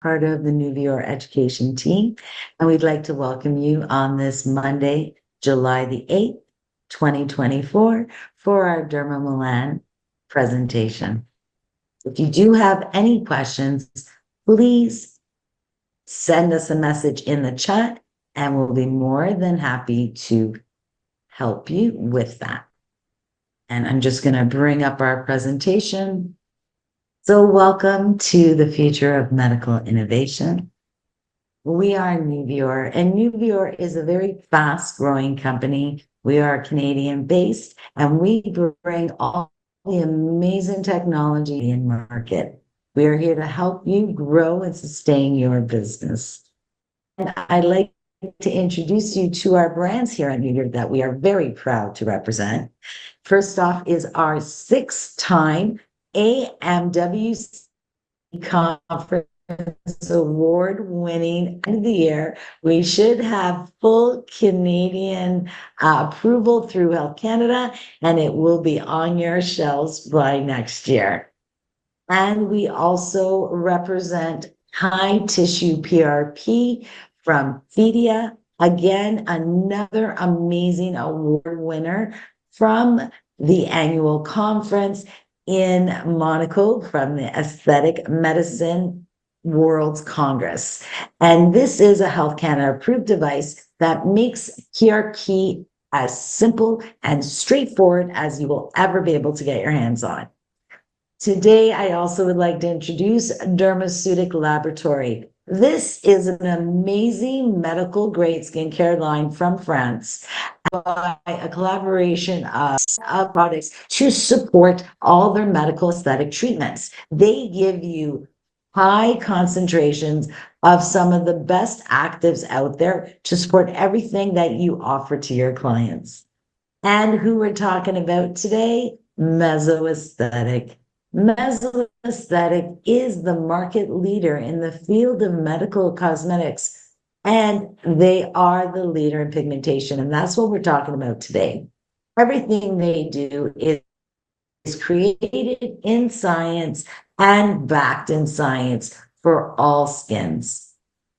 part of the Nuvior education team, and we'd like to welcome you on this Monday, July the 8th, 2024, for our dermamelan presentation. If you do have any questions, please send us a message in the chat, and we'll be more than happy to help you with that. And I'm just going to bring up our presentation. So welcome to the future of medical innovation. We are Nuvior, and Nuvior is a very fast-growing company. We are Canadian-based, and we bring all the amazing technology in market. We are here to help you grow and sustain your business. And I'd like to introduce you to our brands here at Nuvior that we are very proud to represent. First off is our 6-time AMWC Conference award-winning end of the year. We should have full Canadian approval through Health Canada, and it will be on your shelves by next year. And we also represent high tissue PRP from Fedia. Again, another amazing award winner from the annual conference in Monaco from the Aesthetic Medicine World's Congress. And this is a Health Canada approved device that makes PRP as simple and straightforward as you will ever be able to get your hands on. Today, I also would like to introduce Dermaceutic Laboratory. This is an amazing medical grade skincare line from France by a collaboration of products to support all their medical aesthetic treatments. They give you high concentrations of some of the best actives out there to support everything that you offer to your clients. And who we're talking about today, Mesoaesthetic. Mesoaesthetic is the market leader in the field of medical cosmetics, and they are the leader in pigmentation, and that's what we're talking about today. Everything they do is created in science and backed in science for all skins.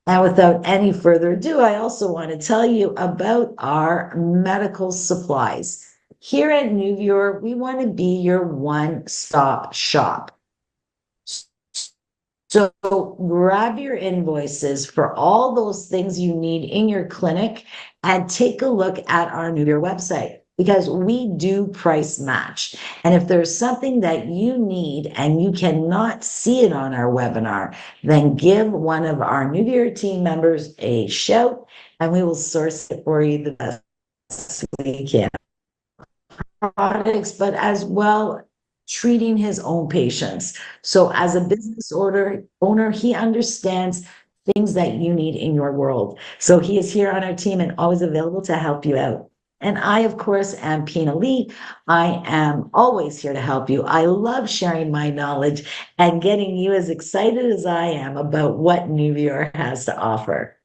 And without any further ado, I also want to tell you about our medical supplies. Here at Nuvior, we want to be your one-stop shop. So grab your invoices for all those things you need in your clinic and take a look at our Nuvior website, because we do price match. And if there's something that you need and you cannot see it on our webinar, then give one of our Nuvior team members a shout and we will source it for you the best we can. Products, but as well treating his own patients. So as a business owner, he understands things that you need in your world. So he is here on our team and always available to help you out. And I, of course, am Pina Lee. I am always here to help you. I love sharing my knowledge and getting you as excited as I am about what Nuvior has to offer.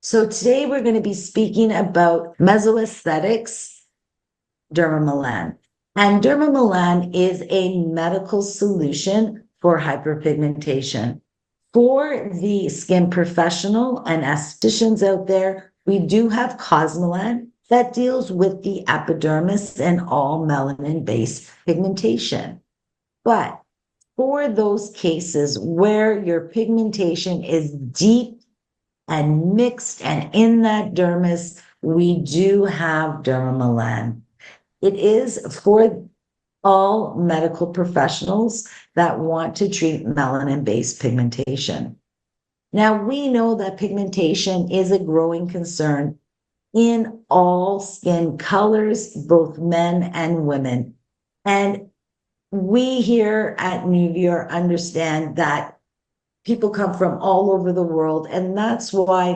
So today we're going to be speaking about Mesoaesthetics dermamelan. And dermamelan is a medical solution for hyperpigmentation. For the skin professional and estheticians out there, we do have Cosmelan that deals with the epidermis and all melanin-based pigmentation. But for those cases where your pigmentation is deep and mixed and in that dermis, we do have dermamelan. It is for all medical professionals that want to treat melanin-based pigmentation. Now, we know that pigmentation is a growing concern in all skin colors, both men and women. And we here at Nuvior understand that people come from all over the world, and that's why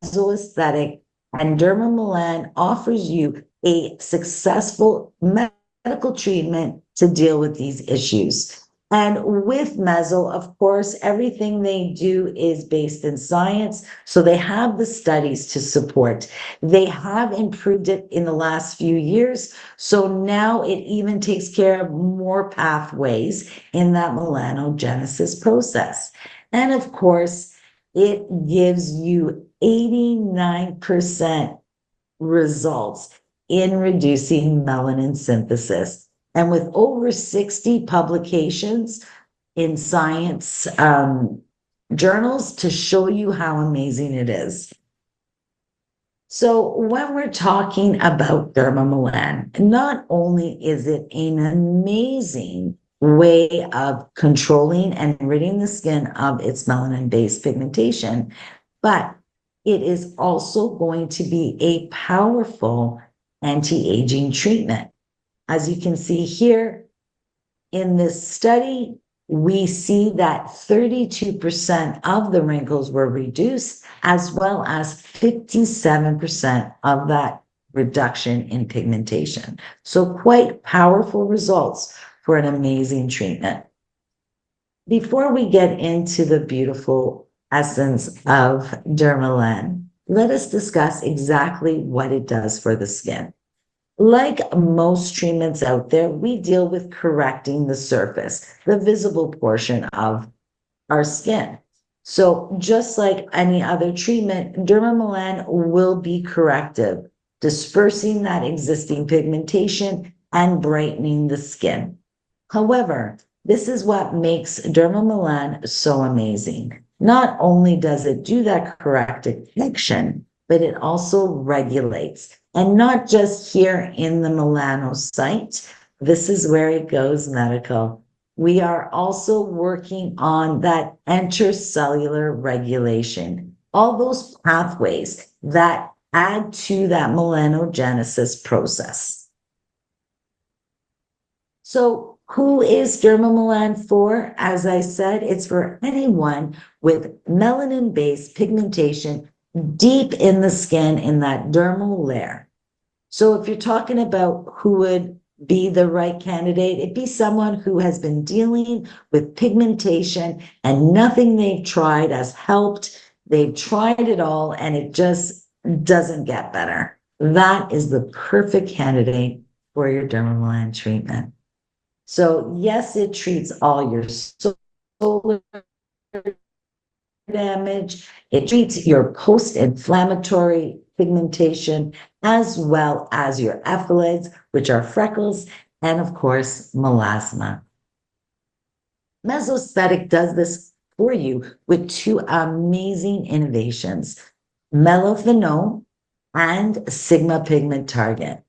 Mesoaesthetic and dermamelan offers you a successful medical treatment to deal with these issues. And with Mezzo, of course, everything they do is based in science. So they have the studies to support. They have improved it in the last few years. So now it even takes care of more pathways in that melanogenesis process. And of course, it gives you 89% results in reducing melanin synthesis. And with over 60 publications in science journals to show you how amazing it is. So when we're talking about dermamelan, not only is it an amazing way of controlling and ridding the skin of its melanin-based pigmentation, but it is also going to be a powerful anti-aging treatment. As you can see here in this study, we see that 32% of the wrinkles were reduced, as well as 57% of that reduction in pigmentation. So quite powerful results for an amazing treatment. Before we get into the beautiful essence of dermalan, let us discuss exactly what it does for the skin. Like most treatments out there, we deal with correcting the surface, the visible portion of our skin. So just like any other treatment, dermamelan will be corrective, dispersing that existing pigmentation and brightening the skin. However, this is what makes dermamelan so amazing. Not only does it do that corrective action, but it also regulates. And not just here in the melanocyte. This is where it goes medical. We are also working on that intercellular regulation, all those pathways that add to that melanogenesis process. So who is dermamelan for? As I said, it's for anyone with melanin-based pigmentation deep in the skin in that dermal layer. So if you're talking about who would be the right candidate, it'd be someone who has been dealing with pigmentation and nothing they've tried has helped. They've tried it all and it just doesn't get better. That is the perfect candidate for your dermamelan treatment. So yes, it treats all your solar damage. It treats your post-inflammatory pigmentation, as well as your ephthalides, which are freckles, and of course, melasma. Mesoesthetic does this for you with two amazing innovations, melaphenone and Sigma Pigment Target.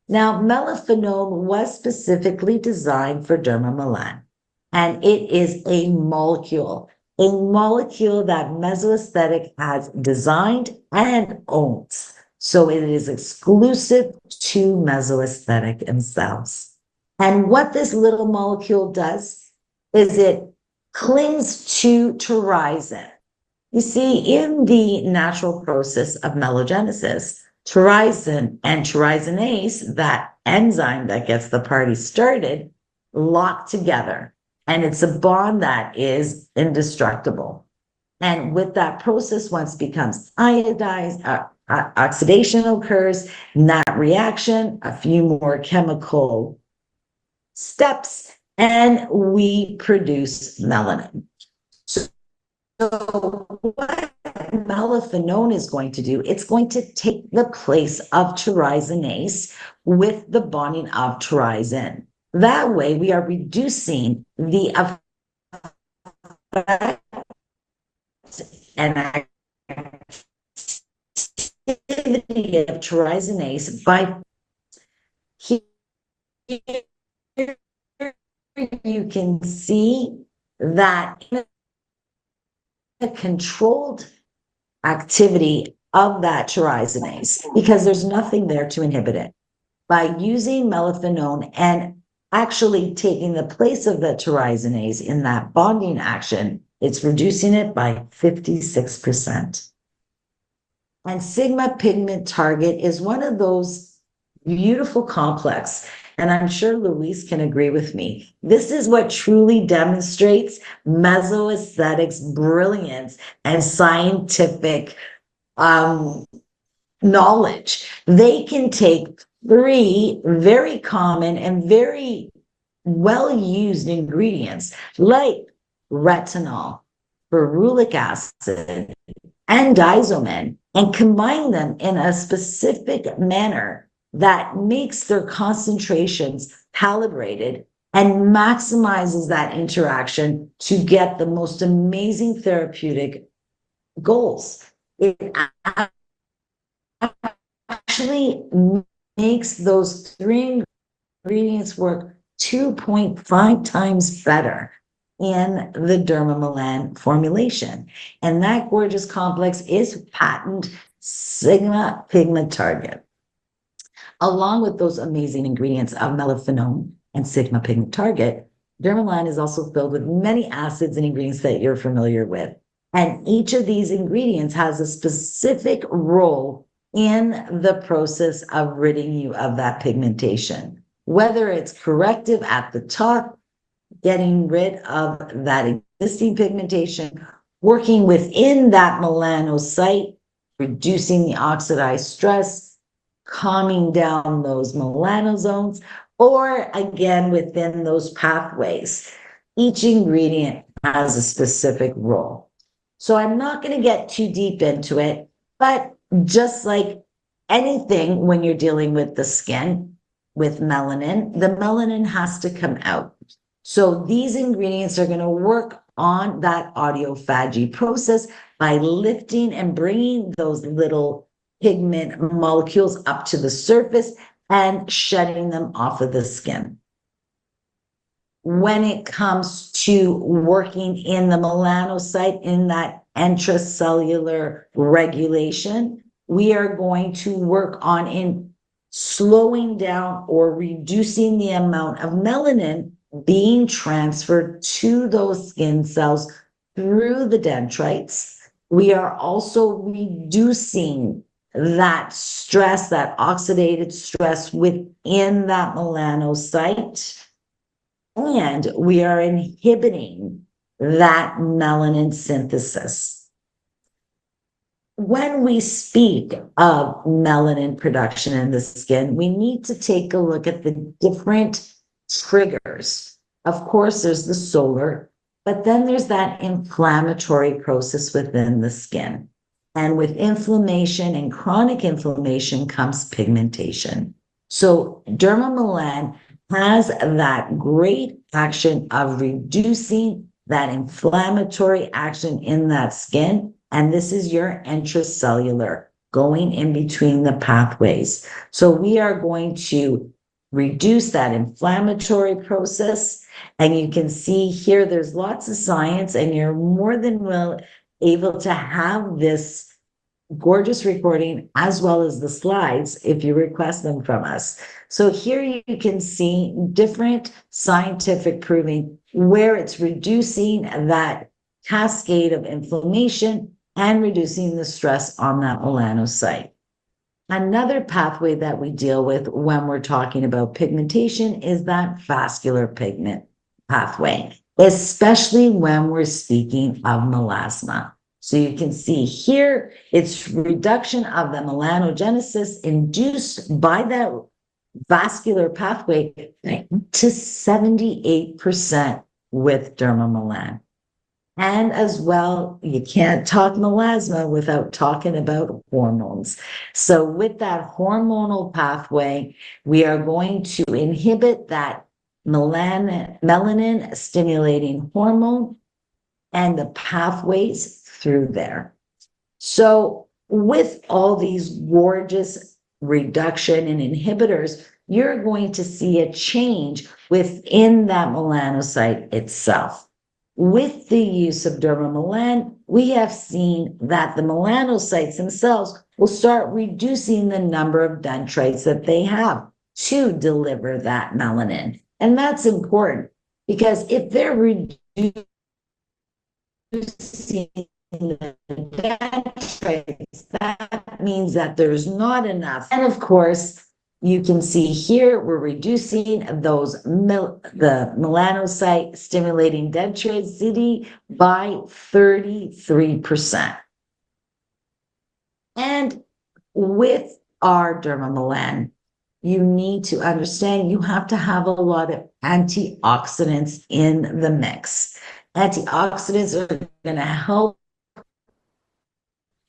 Now, melaphenone was specifically designed for dermamelan, and it is a molecule that Mesoesthetic has designed and owns. So it is exclusive to Mesoesthetic themselves. And what this little molecule does is it clings to tyrosin. You see, in the natural process of melogenesis, tyrosin and tyrosinase, that enzyme that gets the party started, lock together. And it's a bond that is indestructible. And with that process, once it becomes iodized, oxidation occurs, and that reaction, a few more chemical steps, and we produce melanin. So what melaphenone is going to do, it's going to take the place of tyrosinase with the bonding of tyrosin. That way, we are reducing the effect and activity of tyrosinase by here you can see that a controlled activity of that tyrosinase because there's nothing there to inhibit it. By using melaphenone and actually taking the place of the tyrosinase in that bonding action, it's reducing it by 56%. And Sigma Pigment Target is one of those beautiful complex And I'm sure Louise can agree with me. This is what truly demonstrates mesoaesthetics brilliance and scientific um, knowledge. They can take three very common and very well used ingredients like retinol, ferulic acid, and diazomin and combine them in a specific manner that makes their concentrations calibrated and maximizes that interaction to get the most amazing therapeutic goals. It actually makes those three ingredients work 2.5 times better in the dermamelan formulation. And that gorgeous complex is patent Sigma Pigment Target. Along with those amazing ingredients of melaphenone and Sigma Pigment Target, dermamelan is also filled with many acids and ingredients that you're familiar with. And each of these ingredients has a specific role in the process of ridding you of that pigmentation. Whether it's corrective at the top, getting rid of that existing pigmentation, working within that melanocyte, reducing the oxidized stress, calming down those melanosomes, or again, within those pathways. Each ingredient has a specific role. So I'm not going to get too deep into it, but just like anything when you're dealing with the skin, with melanin, the melanin has to come out. So these ingredients are going to work on that autophagy process by lifting and bringing those little pigment molecules up to the surface and shedding them off of the skin. When it comes to working in the melanocyte, in that intracellular regulation, we are going to work on in slowing down or reducing the amount of melanin being transferred to those skin cells through the dendrites. We are also reducing that stress, that oxidative stress within that melanocyte. And we are inhibiting that melanin synthesis. When we speak of melanin production in the skin, we need to take a look at the different triggers. Of course, there's the solar, but then there's that inflammatory process within the skin. And with inflammation and chronic inflammation comes pigmentation. So dermamelan has that great action of reducing that inflammatory action in that skin. And this is your intracellular going in between the pathways. So we are going to reduce that inflammatory process. And you can see here, there's lots of science, and you're more than well able to have this gorgeous recording as well as the slides if you request them from us. So here you can see different scientific proving where it's reducing that cascade of inflammation and reducing the stress on that melanocyte. Another pathway that we deal with when we're talking about pigmentation is that vascular pigment pathway, especially when we're speaking of melasma. So you can see here, it's reduction of the melanogenesis induced by that vascular pathway to 78% with dermamelan. And as well, you can't talk melasma without talking about hormones. So with that hormonal pathway, we are going to inhibit that melanin stimulating hormone and the pathways through there. So with all these gorgeous reduction and inhibitors, you're going to see a change within that melanocyte itself. With the use of dermamelan, we have seen that the melanocytes themselves will start reducing the number of dendrites that they have to deliver that melanin. And that's important because if they're reducing the dendrites, that means that there's not enough. And of course, You can see here, we're reducing the melanocyte stimulating dendriticity by 33%. And with our dermamelan, you need to understand you have to have a lot of antioxidants in the mix. Antioxidants are going to help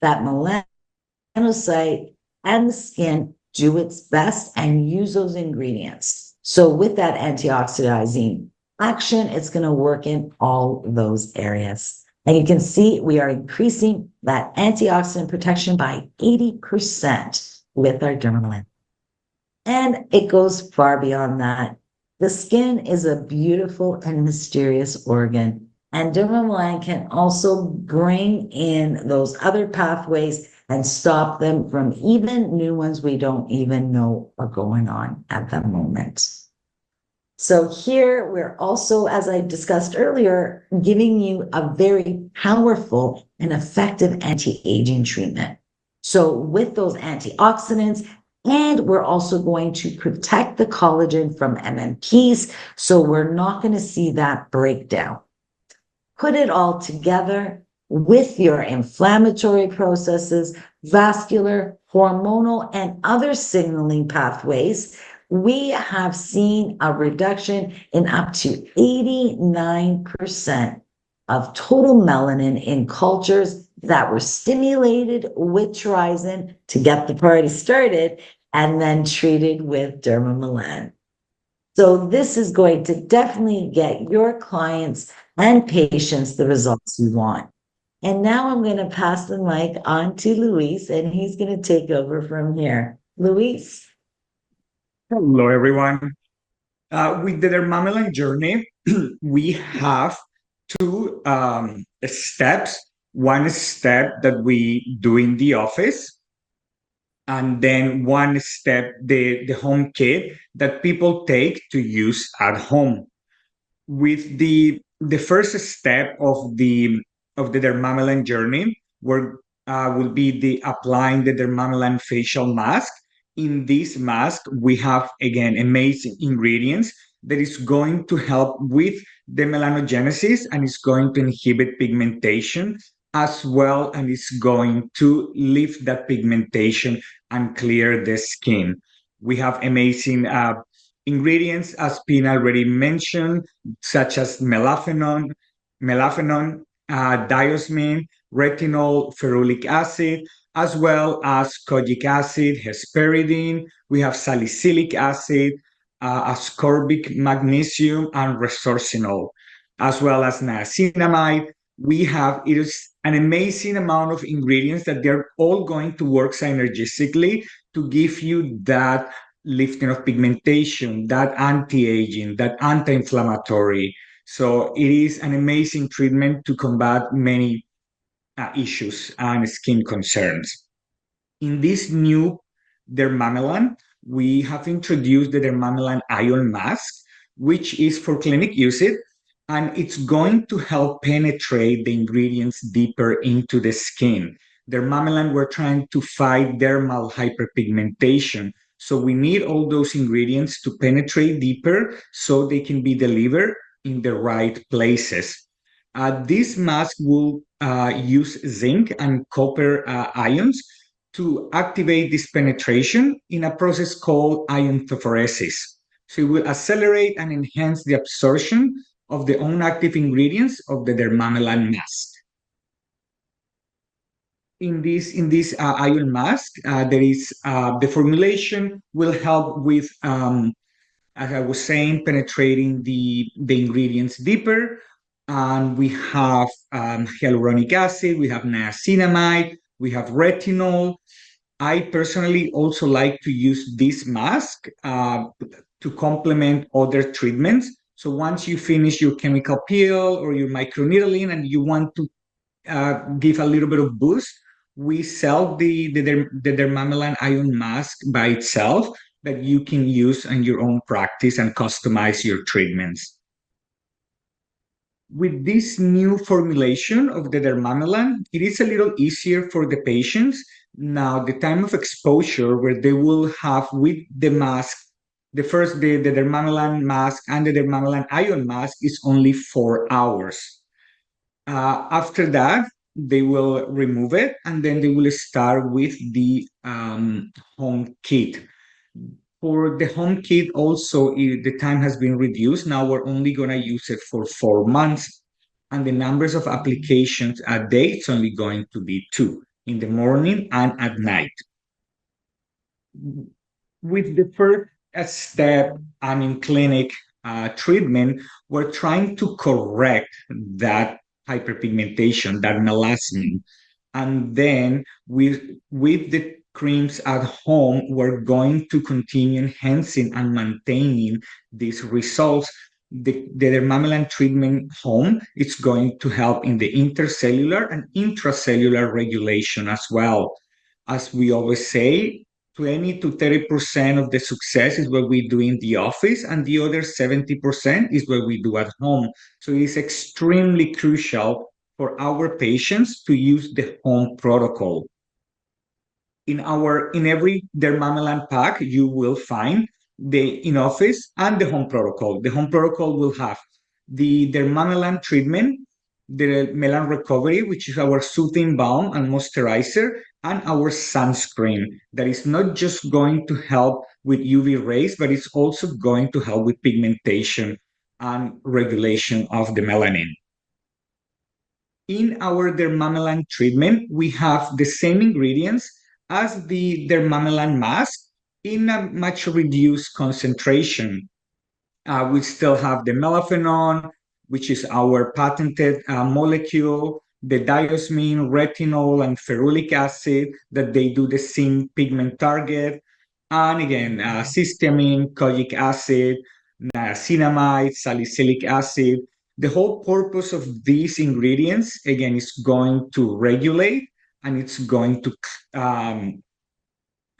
that melanocyte and the skin do its best and use those ingredients. So with that antioxidizing action, it's going to work in all those areas. And you can see we are increasing that antioxidant protection by 80% with our dermamelan. And it goes far beyond that. The skin is a beautiful and mysterious organ. And dermamelan can also bring in those other pathways and stop them from even new ones we don't even know are going on at the moment. So here we're also, as I discussed earlier, giving you a very powerful and effective anti-aging treatment. So with those antioxidants, and we're also going to protect the collagen from MMPs, so we're not going to see that breakdown. Put it all together with your inflammatory processes, vascular, hormonal, and other signaling pathways, we have seen a reduction in up to 89% of total melanin in cultures that were stimulated with trizin to get the party started and then treated with dermamelan. So this is going to definitely get your clients and patients the results you want. And now I'm going to pass the mic on to Luis, and he's going to take over from here. Luis. Hello, everyone. With the dermamelan journey, we have two steps. One step that we do in the office, and then one step, the home kit that people take to use at home. With the first step of the dermamelan journey, where will be the applying the dermamelan facial mask. In this mask, we have again amazing ingredients that is going to help with the melanogenesis and is going to inhibit pigmentation as well, and is going to lift that pigmentation and clear the skin. We have amazing ingredients, as Pina already mentioned, such as melaphenone, diosmin, retinol, ferulic acid, as well as kojic acid, hesperidine. We have salicylic acid, ascorbic magnesium, and resorcinol, as well as niacinamide. We have it is an amazing amount of ingredients that they're all going to work synergistically to give you that lifting of pigmentation, that anti-aging, that anti-inflammatory. So it is an amazing treatment to combat many issues and skin concerns. In this new dermamelan, we have introduced the dermamelan ion mask, which is for clinic usage, and it's going to help penetrate the ingredients deeper into the skin. Dermamelan, we're trying to fight dermal hyperpigmentation. So we need all those ingredients to penetrate deeper so they can be delivered in the right places. This mask will use zinc and copper ions to activate this penetration in a process called iontophoresis. So it will accelerate and enhance the absorption of the own active ingredients of the dermamelan mask. In this ion mask, there is the formulation will help with, as I was saying, penetrating the ingredients deeper. And we have hyaluronic acid, we have niacinamide, we have retinol. I personally also like to use this mask to complement other treatments. So once you finish your chemical peel or your microneedling and you want to give a little bit of boost, we sell the dermamelan ion mask by itself that you can use in your own practice and customize your treatments. With this new formulation of the dermamelan, it is a little easier for the patients Now, the time of exposure where they will have with the mask, the dermamelan mask and the dermamelan ion mask is only 4 hours. After that, they will remove it and then they will start with the home kit. For the home kit, also, the time has been reduced. Now we're only going to use it for 4 months. And the numbers of applications a day, it's only going to be two in the morning and at night. With the first step and in clinic treatment, we're trying to correct that hyperpigmentation, that melasma. And then with the creams at home, we're going to continue enhancing and maintaining these results. The dermamelan treatment home, it's going to help in the intercellular and intracellular regulation as well. As we always say, 20 to 30% of the success is what we do in the office, and the other 70% is what we do at home. So it is extremely crucial for our patients to use the home protocol. In every dermamelan pack, you will find the in-office and the home protocol. The home protocol will have the dermamelan treatment, the melan recovery, which is our soothing balm and moisturizer, and our sunscreen that is not just going to help with UV rays, but it's also going to help with pigmentation and regulation of the melanin. In our dermamelan treatment, we have the same ingredients as the dermamelan mask in a much reduced concentration. We still have the melaphenone, which is our patented molecule, the diosmine, retinol, and ferulic acid, that they do the same pigment target. And again, cysteamine, kojic acid, niacinamide, salicylic acid. The whole purpose of these ingredients, again, is going to regulate and it's going to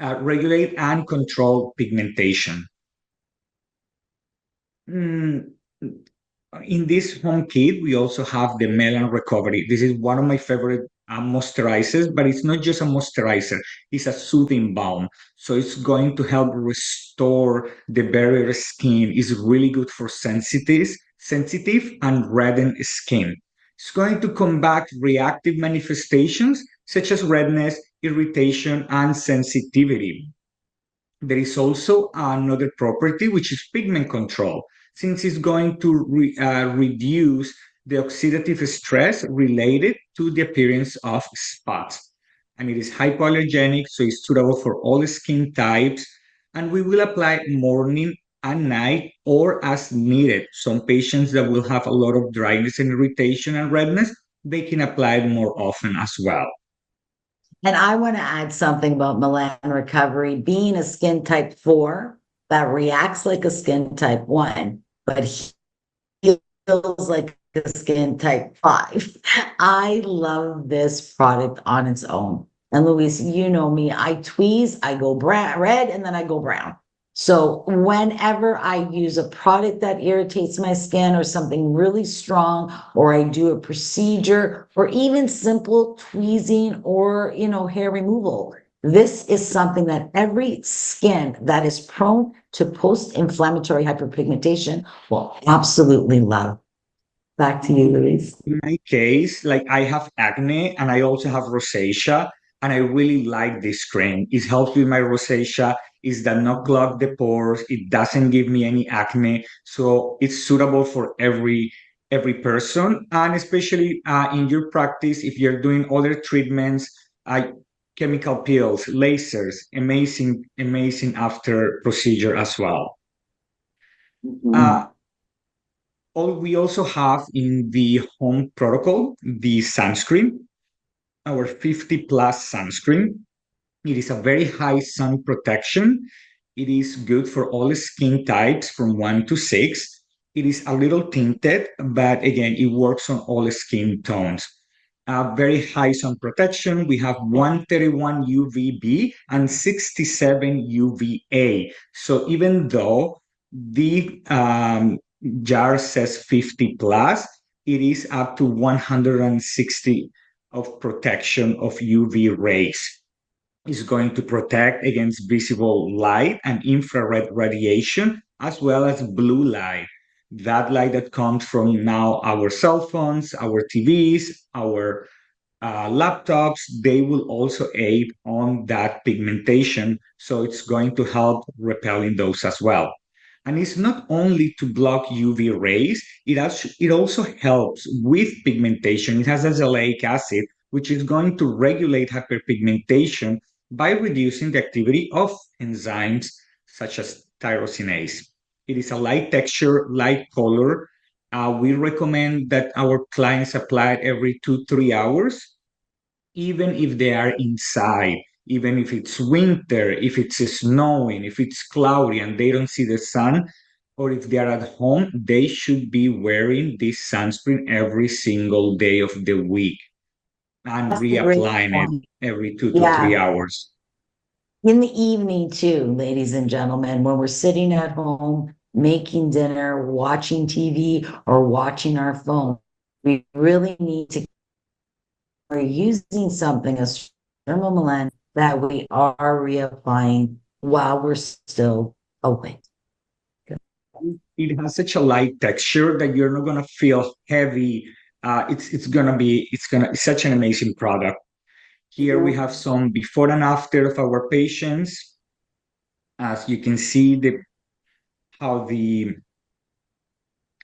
regulate and control pigmentation. In this home kit, we also have the Melan Recovery. This is one of my favorite moisturizers, but it's not just a moisturizer, it's a soothing balm. So it's going to help restore the barrier skin. It's really good for sensitive and reddened skin. It's going to combat reactive manifestations such as redness, irritation, and sensitivity. There is also another property, which is pigment control, since it's going to reduce the oxidative stress related to the appearance of spots. And it is hypoallergenic, so it's suitable for all skin types. And we will apply morning and night or as needed. Some patients that will have a lot of dryness and irritation and redness, they can apply it more often as well. And I want to add something about melan recovery being a skin type 4 that reacts like a skin type 1, but feels like a skin type 5. I love this product on its own. And Luis, you know me, I tweeze, I go brown, red, and then I go brown. So whenever I use a product that irritates my skin or something really strong, or I do a procedure or even simple tweezing or, hair removal, this is something that every skin that is prone to post-inflammatory hyperpigmentation will absolutely love. Back to you, Luis. In my case, like I have acne and I also have rosacea, and I really like this cream. It helps with my rosacea. It does not clog the pores. It doesn't give me any acne, so it's suitable for every person, and especially in your practice if you're doing other treatments, chemical peels, lasers, amazing after procedure as well. Uh, we also have in the home protocol the sunscreen, our 50 plus sunscreen. It is a very high sun protection. It is good for all skin types from 1 to 6. It is a little tinted, but again, it works on all skin tones. Very high sun protection. We have 131 UVB and 67 UVA. So even though the jar says 50 plus, it is up to 160 of protection of UV rays. Is going to protect against visible light and infrared radiation, as well as blue light. That light that comes from now our cell phones, our TVs, our laptops, they will also aid on that pigmentation. So it's going to help repelling those as well. And it's not only to block UV rays, it also helps with pigmentation. It has azelaic acid, which is going to regulate hyperpigmentation by reducing the activity of enzymes such as tyrosinase. It is a light texture, light color. We recommend that our clients apply it every 2-3 hours, even if they are inside, even if it's winter, if it's snowing, if it's cloudy and they don't see the sun, or if they are at home, they should be wearing this sunscreen every single day of the week and That's a great reapplying it point. every two to Yeah. three hours. In the evening, too, ladies and gentlemen, when we're sitting at home, making dinner, watching TV, or watching our phone, we really need to, we're using something as dermamelan that we are reapplying while we're still awake. It has such a light texture that you're not gonna feel heavy. It's such an amazing product. Here we have some before and after of our patients. As you can see, how the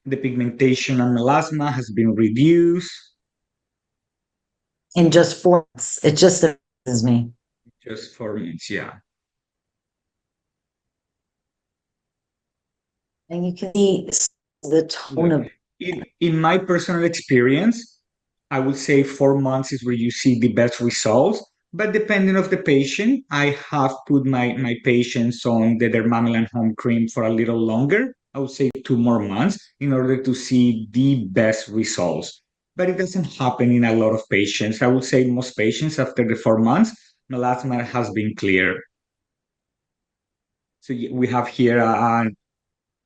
pigmentation and melasma has been reduced In just 4 months, it just amazes me. just 4 minutes. Yeah. And you can see the tone Look, of in my personal experience, I would say 4 months is where you see the best results. But depending of the patient, I have put my patients on the dermamelan home cream for a little longer. I would say 2 more months in order to see the best results. But it doesn't happen in a lot of patients. I would say most patients after the 4 months, melasma has been clear. So we have here a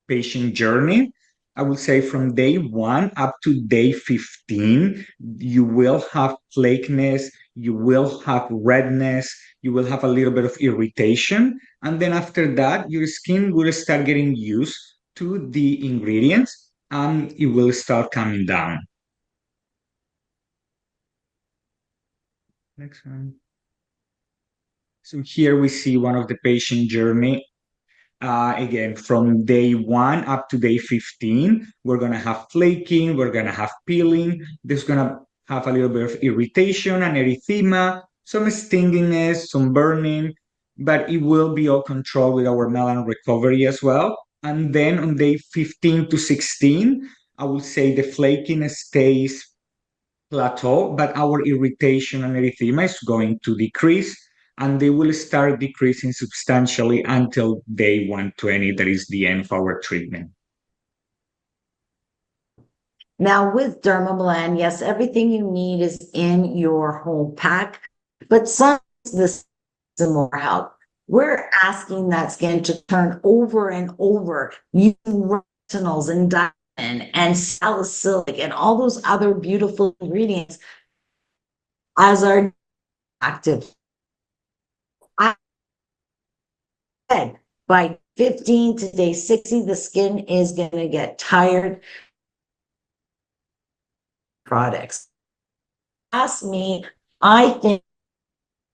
patient journey. I would say from day 1 up to day 15, you will have flakiness, you will have redness, you will have a little bit of irritation. And then after that, your skin will start getting used to the ingredients and it will start coming down. Next one. So here we see one of the patient journey. Again, from day 1 up to day 15, we're going to have flaking, we're going to have peeling, there's going to have a little bit of irritation and erythema, some stinginess, some burning, but it will be all controlled with our melan recovery as well. And then on day 15 to 16, I would say the flaking stays plateau, but our irritation and erythema is going to decrease, and they will start decreasing substantially until day 120, that is the end of our treatment. now with dermamelan, yes, everything you need is in your home pack, but some this some more help. We're asking that skin to turn over and over using retinols and diamond and salicylic and all those other beautiful ingredients as our active. I said by 15 to day 60, the skin is going to get tired. Products. Ask me, I think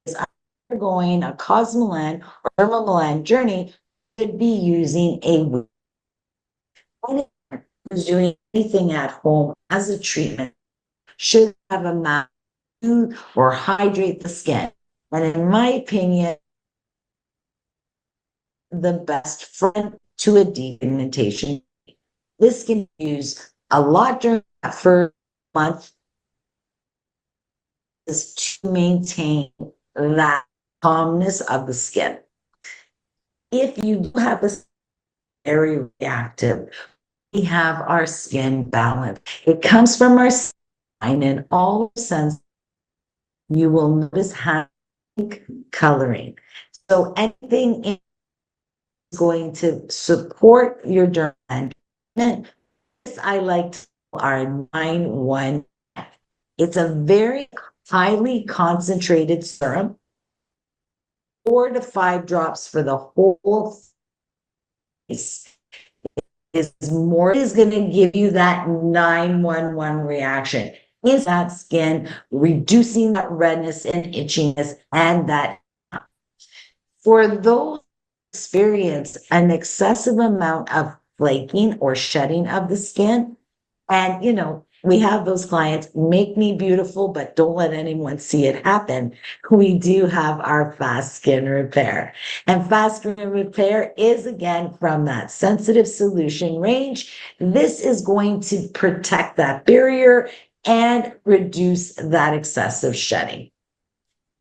is undergoing a cosmelan or dermamelan journey should be using a who's doing anything at home as a treatment should have a mask or hydrate the skin. And in my opinion, the best friend to a depigmentation. This can use a lot during that first month is to maintain that calmness of the skin. If you do have this very reactive, we have our skin balance. It comes from our spine in all sense. You will notice having coloring. So anything is going to support your derm. This I like to call our 9-1. It's a very highly concentrated serum 4 to 5 drops for the whole face is more is going to give you that 911 reaction. Is that skin reducing that redness and itchiness and that for those experience an excessive amount of flaking or shedding of the skin. And, we have those clients make me beautiful, but don't let anyone see it happen. We do have our fast skin repair. And fast skin repair is again from that sensitive solution range. This is going to protect that barrier and reduce that excessive shedding.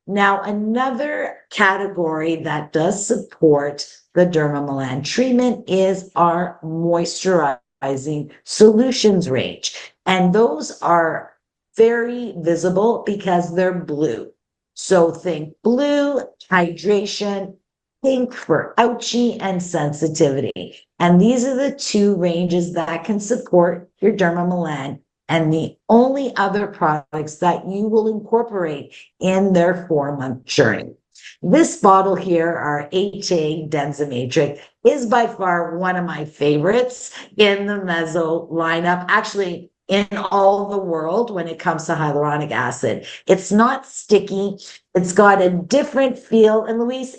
Now, another category that does support the dermamelan treatment is our moisturizing solutions range. And those are very visible because they're blue. So think blue, hydration, pink for ouchy and sensitivity. And these are the 2 ranges that can support your dermamelan and the only other products that you will incorporate in their 4-month journey. This bottle here, our HA Densamatrix, is by far one of my favorites in the Mezzo lineup, actually in all the world when it comes to hyaluronic acid. It's not sticky. It's got a different feel. And Luis,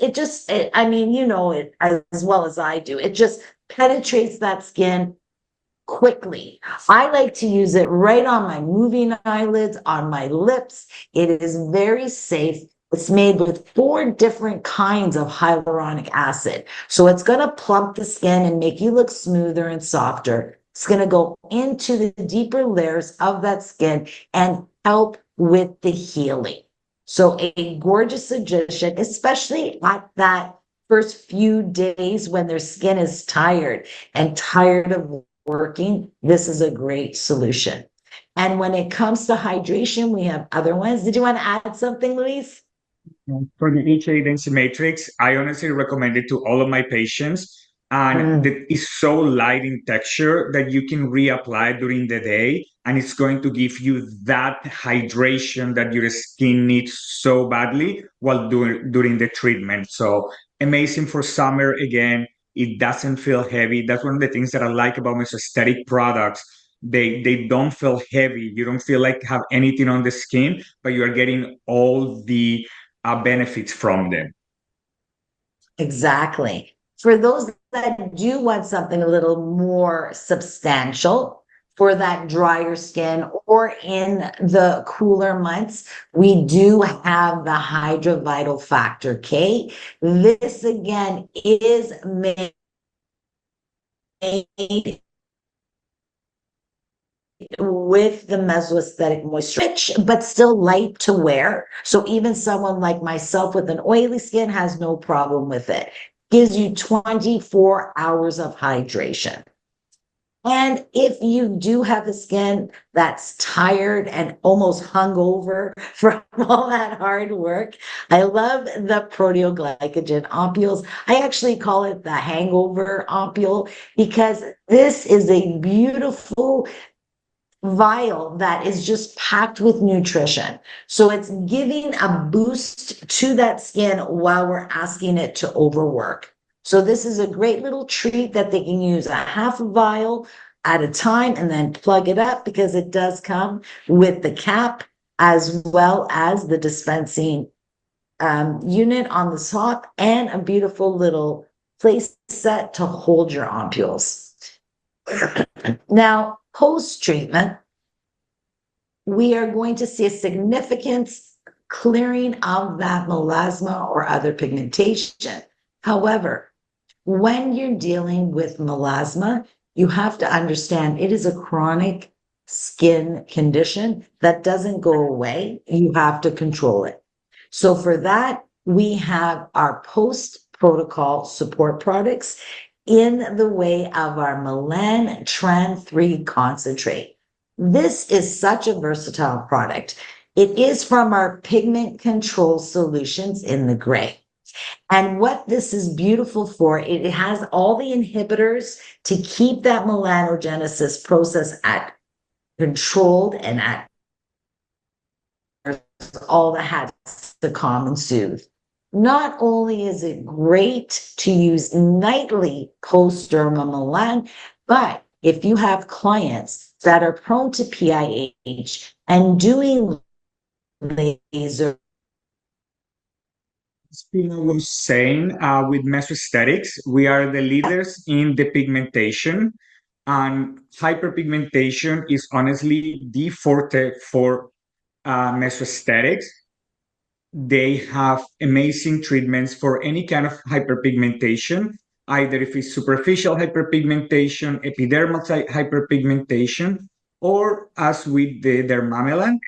I mean, you know it as well as I do. It just penetrates that skin quickly. I like to use it right on my moving eyelids, on my lips. It is very safe. It's made with 4 different kinds of hyaluronic acid. So it's going to plump the skin and make you look smoother and softer. It's going to go into the deeper layers of that skin and help with the healing. So a gorgeous suggestion, especially at that first few days when their skin is tired of working, this is a great solution. And when it comes to hydration, we have other ones. Did you want to add something, Luis? For the HA Density Matrix, I honestly recommend it to all of my patients. And it's so light in texture that you can reapply during the day, and it's going to give you that hydration that your skin needs so badly while during the treatment. So amazing for summer again. It doesn't feel heavy. That's one of the things that I like about my aesthetic products. They don't feel heavy. You don't feel like have anything on the skin, but you are getting all the benefits from them. Exactly. For those that do want something a little more substantial for that drier skin or in the cooler months, we do have the Hydra Vital Factor K. This again is made with the mesoaesthetic moisture, rich but still light to wear. So even someone like myself with an oily skin has no problem with it. Gives you 24 hours of hydration. And if you do have a skin that's tired and almost hungover from all that hard work, I love the proteoglycogen ampules. I actually call it the hangover ampule because this is a beautiful vial that is just packed with nutrition. So it's giving a boost to that skin while we're asking it to overwork. So this is a great little treat that they can use a half a vial at a time and then plug it up because it does come with the cap as well as the dispensing unit on the top and a beautiful little place set to hold your ampules. Now, post-treatment, we are going to see a significant clearing of that melasma or other pigmentation. However, when you're dealing with melasma, you have to understand it is a chronic skin condition that doesn't go away. You have to control it. So for that, we have our post-protocol support products in the way of our Melan Tran 3 concentrate. This is such a versatile product. It is from our pigment control solutions in the gray. And what this is beautiful for, it has all the inhibitors to keep that melanogenesis process at controlled and at all that has to calm and soothe. not only is it great to use nightly post dermamelan, but if you have clients that are prone to PIH and doing laser. As Pina was saying, with mesoaesthetics, we are the leaders in the pigmentation, and hyperpigmentation is honestly the forte for mesoaesthetics. They have amazing treatments for any kind of hyperpigmentation, either if it's superficial hyperpigmentation, epidermal hyperpigmentation, or as with the dermamelan,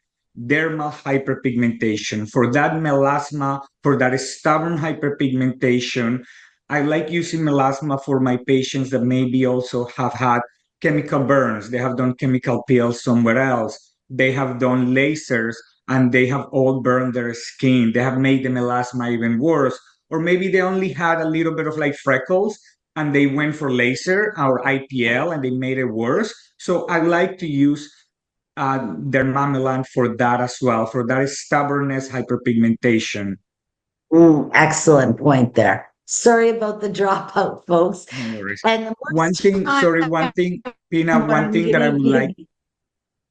dermal hyperpigmentation. For that melasma, for that stubborn hyperpigmentation, I like using melasma for my patients that maybe also have had chemical burns. They have done chemical peels somewhere else. They have done lasers and they have all burned their skin. They have made the melasma even worse. Or maybe they only had a little bit of like freckles and they went for laser or IPL and they made it worse. So I like to use dermamelan for that as well, for that stubbornness, hyperpigmentation. Excellent point there. Sorry about the dropout, folks. No worries. And the One most thing, time sorry, one thing, Pina, one I'm thing that I giving would like you,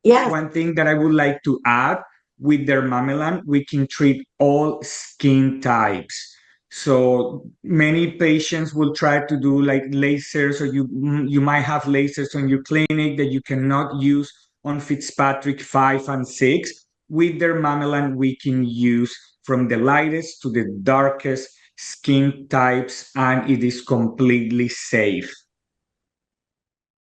yes, One thing that I would like to add with dermamelan, we can treat all skin types. So many patients will try to do like lasers, or you might have lasers on your clinic that you cannot use on Fitzpatrick 5 and 6. With dermamelan, we can use from the lightest to the darkest skin types, and it is completely safe.